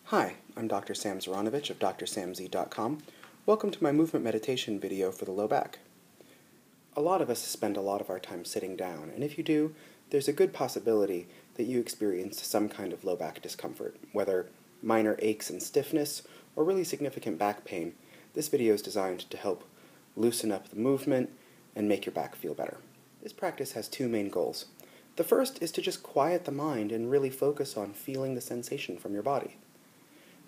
Hi, I'm Dr. Sam Zaranovich of drsamz.com. Welcome to my movement meditation video for the low back. A lot of us spend a lot of our time sitting down, and if you do, there's a good possibility that you experience some kind of low back discomfort, whether minor aches and stiffness or really significant back pain. This video is designed to help loosen up the movement and make your back feel better. This practice has two main goals. The first is to just quiet the mind and really focus on feeling the sensation from your body.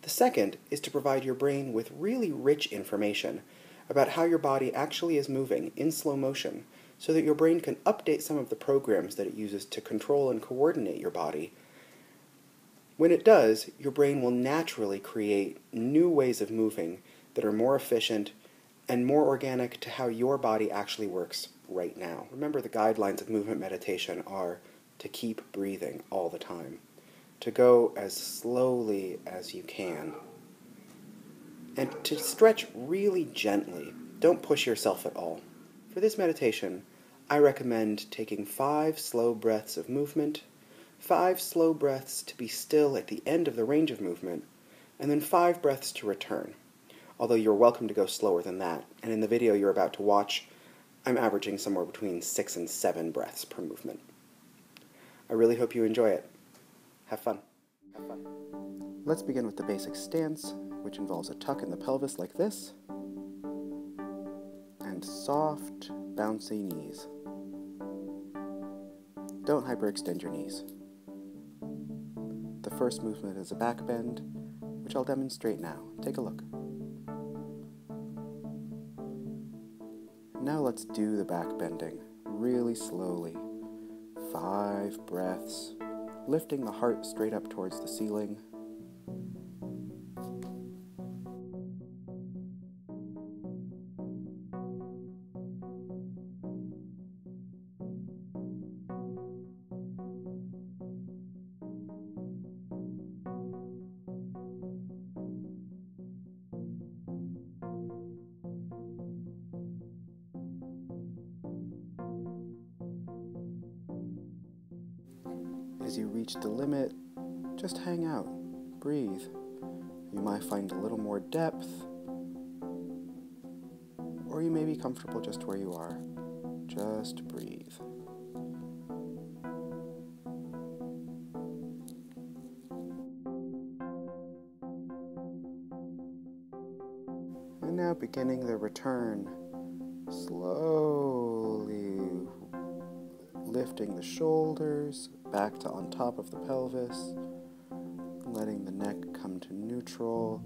The second is to provide your brain with really rich information about how your body actually is moving in slow motion so that your brain can update some of the programs that it uses to control and coordinate your body. When it does, your brain will naturally create new ways of moving that are more efficient and more organic to how your body actually works right now. Remember, the guidelines of movement meditation are to keep breathing all the time, to go as slowly as you can, and to stretch really gently. Don't push yourself at all. For this meditation, I recommend taking 5 slow breaths of movement, 5 slow breaths to be still at the end of the range of movement, and then 5 breaths to return, although you're welcome to go slower than that, and in the video you're about to watch, I'm averaging somewhere between 6 and 7 breaths per movement. I really hope you enjoy it. Have fun. Have fun. Let's begin with the basic stance, which involves a tuck in the pelvis like this, and soft, bouncy knees. Don't hyperextend your knees. The first movement is a back bend, which I'll demonstrate now. Take a look. Now let's do the back bending really slowly. 5 breaths. Lifting the heart straight up towards the ceiling. As you reach the limit, just hang out, breathe. You might find a little more depth, or you may be comfortable just where you are. Just breathe. And now beginning the return, slowly lifting the shoulders back to on top of the pelvis, letting the neck come to neutral,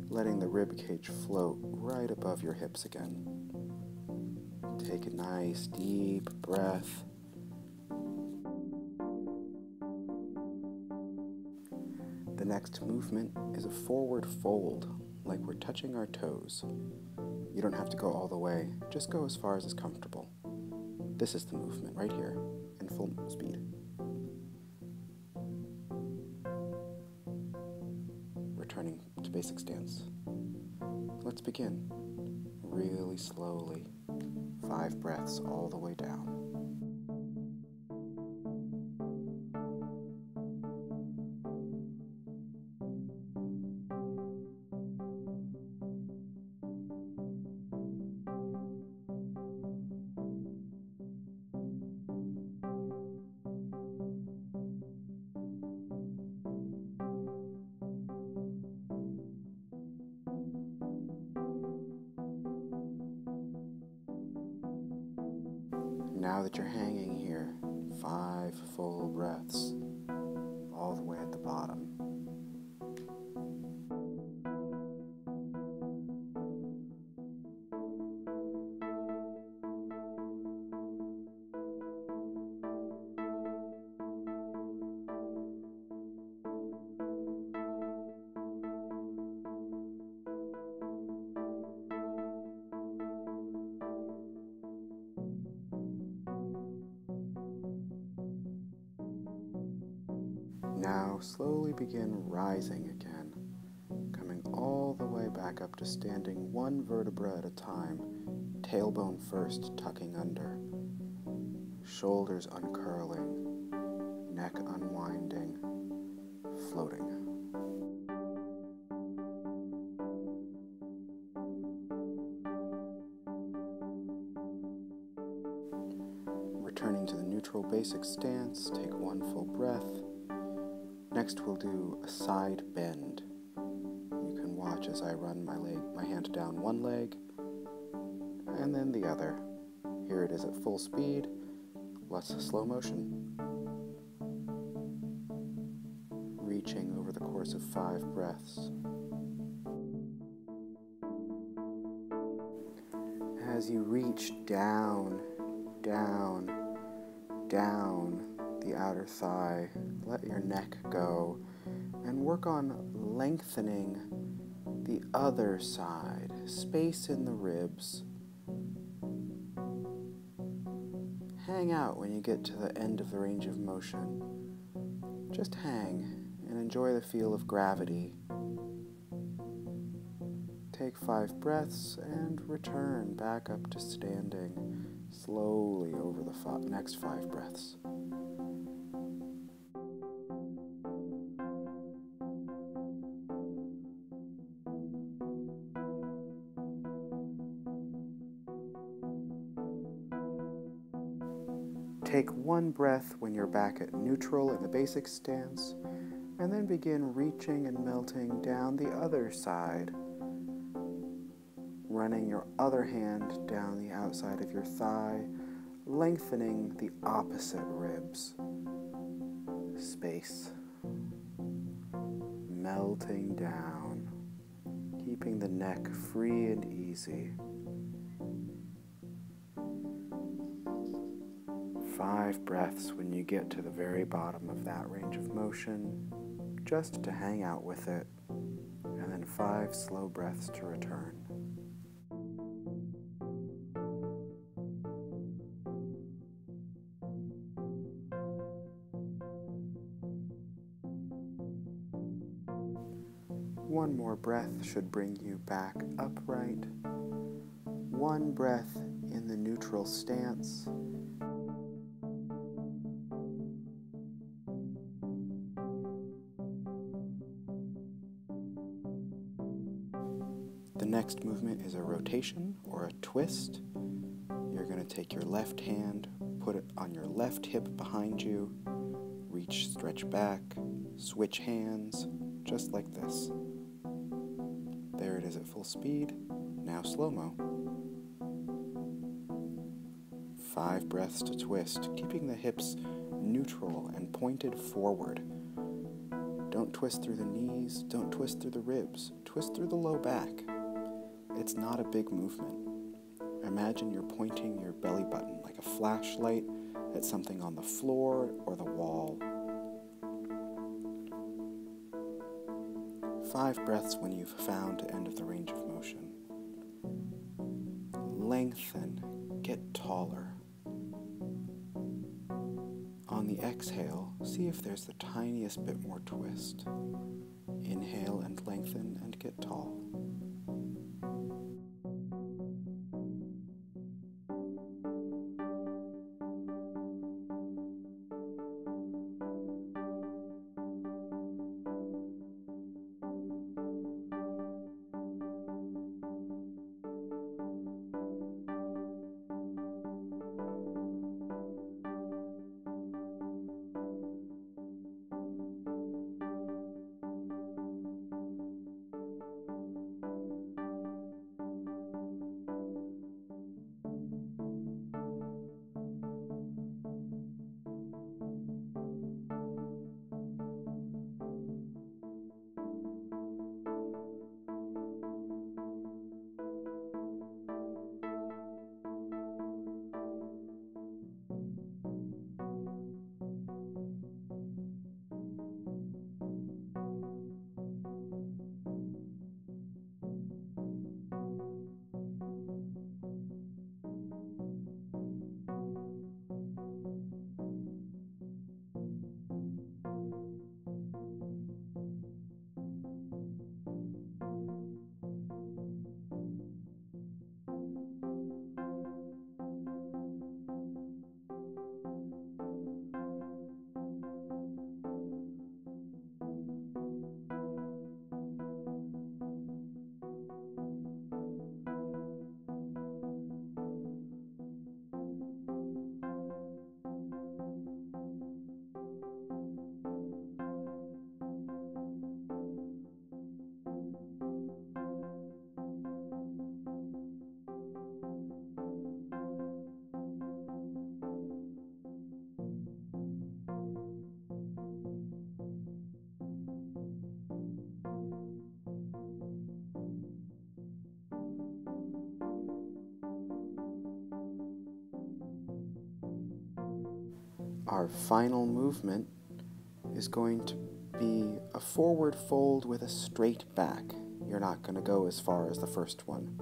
letting the rib cage float right above your hips again. Take a nice deep breath. The next movement is a forward fold, like we're touching our toes. You don't have to go all the way, just go as far as is comfortable. This is the movement right here, in full speed. Returning to basic stance. Let's begin. Really slowly. 5 breaths all the way down. Now that you're hanging here, 5 full breaths, all the way at the bottom. Now slowly begin rising again, coming all the way back up to standing 1 vertebra at a time, tailbone first tucking under, shoulders uncurling, neck unwinding, floating. Returning to the neutral basic stance, take one full breath. Next we'll do a side bend. You can watch as I run my hand down one leg and then the other. Here it is at full speed. Let's slow motion. Reaching over the course of 5 breaths. As you reach down, down, down the outer thigh, let your neck go and work on lengthening the other side, space in the ribs. Hang out when you get to the end of the range of motion. Just hang and enjoy the feel of gravity. Take 5 breaths and return back up to standing slowly over the next 5 breaths. Take one breath when you're back at neutral in the basic stance, and then begin reaching and melting down the other side, running your other hand down the outside of your thigh, lengthening the opposite ribs. Space. Melting down, keeping the neck free and easy. 5 breaths when you get to the very bottom of that range of motion, just to hang out with it, and then 5 slow breaths to return. One more breath should bring you back upright. One breath in the neutral stance. The next movement is a rotation or a twist. You're going to take your left hand, put it on your left hip behind you, reach, stretch back, switch hands, just like this. There it is at full speed. Now slow-mo. 5 breaths to twist, keeping the hips neutral and pointed forward. Don't twist through the knees, don't twist through the ribs, twist through the low back. It's not a big movement. Imagine you're pointing your belly button like a flashlight at something on the floor or the wall. 5 breaths when you've found the end of the range of motion. Lengthen, get taller. On the exhale, see if there's the tiniest bit more twist. Inhale and lengthen and get tall. Our final movement is going to be a forward fold with a straight back. You're not going to go as far as the first one.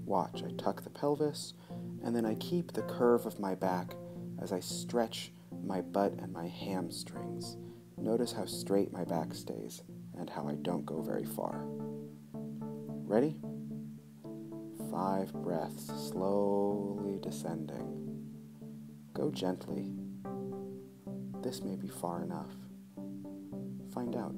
Watch, I tuck the pelvis, and then I keep the curve of my back as I stretch my butt and my hamstrings. Notice how straight my back stays and how I don't go very far. Ready? 5 breaths, slowly descending. Go gently. This may be far enough. Find out.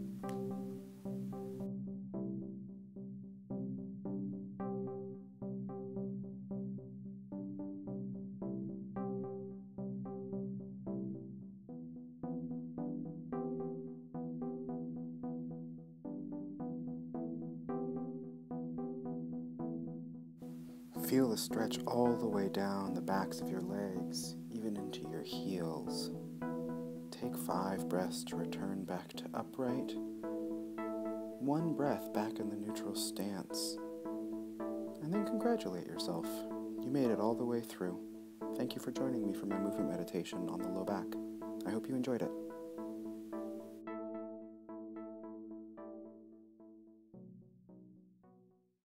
Feel the stretch all the way down the backs of your legs, even into your heels. Take 5 breaths to return back to upright. 1 breath back in the neutral stance. And then congratulate yourself. You made it all the way through. Thank you for joining me for my movement meditation on the low back. I hope you enjoyed it.